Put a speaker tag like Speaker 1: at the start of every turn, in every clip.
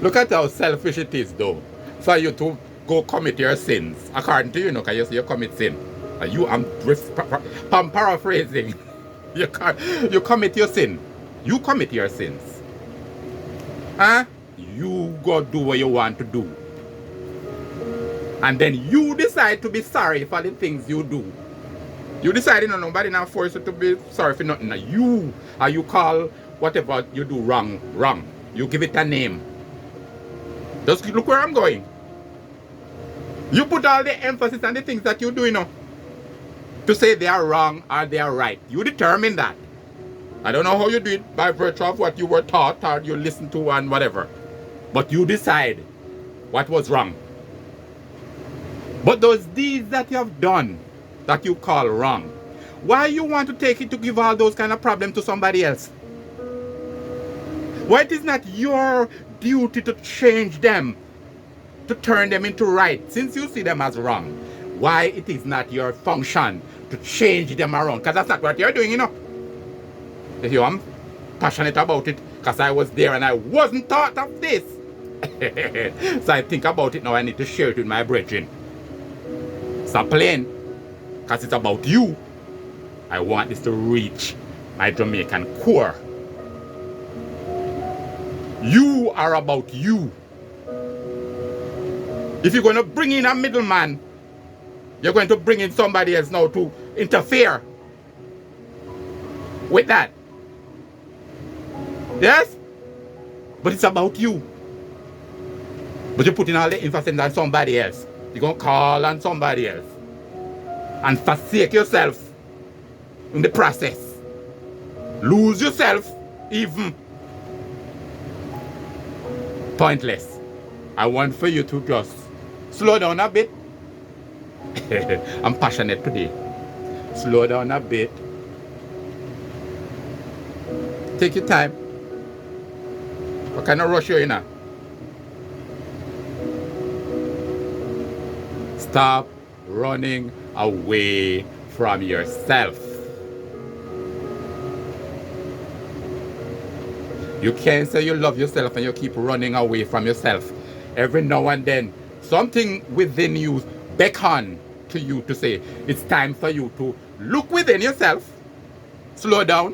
Speaker 1: Look at how selfish it is, though, for you to go commit your sins. According to you, because you say you commit sin. I'm paraphrasing. You commit your sin. You commit your sins. Huh? You go do what you want to do. And then you decide to be sorry for the things you do. You decide, nobody now force you to be sorry for nothing. You call whatever you do wrong, wrong. You give it a name. Just look where I'm going. You put all the emphasis on the things that you do, to say they are wrong or they are right. You determine that. I don't know how you do it by virtue of what you were taught or you listened to and whatever. But you decide what was wrong. But those deeds that you have done that you call wrong, why you want to take it to give all those kind of problems to somebody else? Why it is not your duty to change them, to turn them into right, since you see them as wrong? Why it is not your function to change them around? Because that's not what you're doing, I'm passionate about it because I was there and I wasn't taught of this. So I think about it now. I need to share it with my brethren. Stop playing, because it's about you. I want this to reach my Jamaican core. You are about you. If you're going to bring in a middleman, you're going to bring in somebody else now to interfere with that. Yes? But it's about you. But you're putting all the emphasis on somebody else. You're going to call on somebody else. And forsake yourself in the process. Lose yourself even. Pointless. I want for you to just slow down a bit. I'm passionate today. Slow down a bit. Take your time. I cannot rush you in. Stop running away from yourself. You can't say you love yourself and you keep running away from yourself. Every now and then, something within you beckon to you to say, it's time for you to look within yourself, slow down,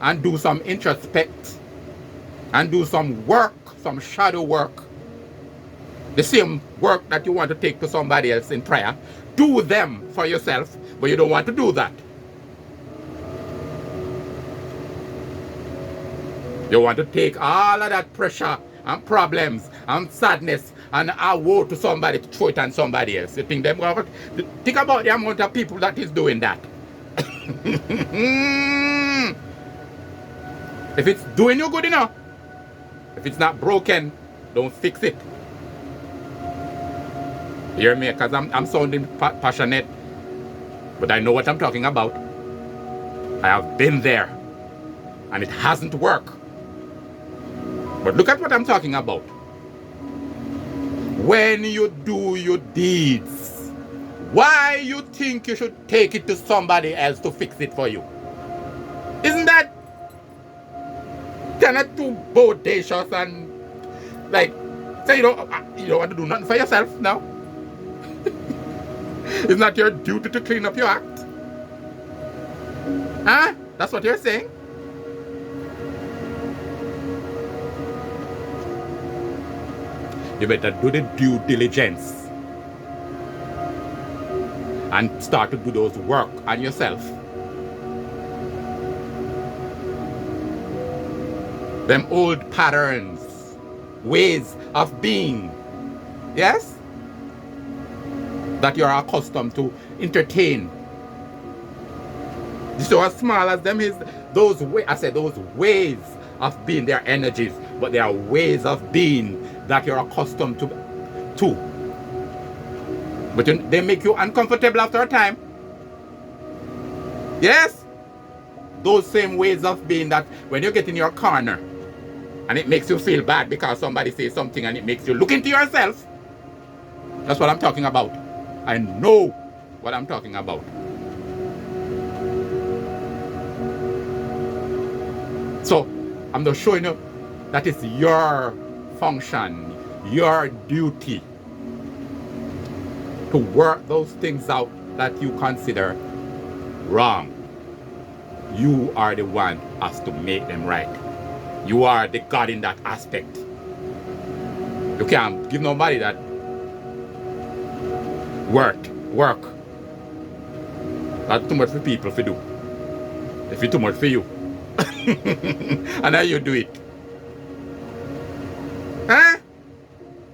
Speaker 1: and do some introspect, and do some work, some shadow work. The same work that you want to take to somebody else in prayer, do them for yourself, but you don't want to do that. You want to take all of that pressure and problems and sadness and woe to somebody, to throw it on somebody else. You think them? Think about the amount of people that is doing that. If it's doing you good enough, if it's not broken, don't fix it. You hear me? Because I'm sounding passionate, but I know what I'm talking about. I have been there, and it hasn't worked. But look at what I'm talking about. When you do your deeds, why you think you should take it to somebody else to fix it for you? Isn't that kind of too bodacious and like, say you don't want to do nothing for yourself now? It's not your duty to clean up your act? Huh? That's what you're saying? You better do the due diligence and start to do those work on yourself. Them old patterns, ways of being, yes, that you're accustomed to entertain. So as small as them is, those ways of being, their energies, but they are ways of being that you're accustomed to. But they make you uncomfortable after a time. Yes? Those same ways of being that when you get in your corner and it makes you feel bad because somebody says something and it makes you look into yourself. That's what I'm talking about. I know what I'm talking about. So, I'm just showing you that it's your function, your duty to work those things out that you consider wrong. You are the one who has to make them right. You are the God in that aspect. You can't give nobody that work. That's too much for people to do. If it's too much for you. And how you do it. Huh?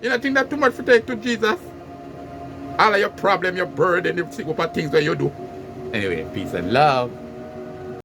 Speaker 1: You don't think that's too much to take to Jesus? All of your problem, your burden, you think about things that you do. Anyway, peace and love.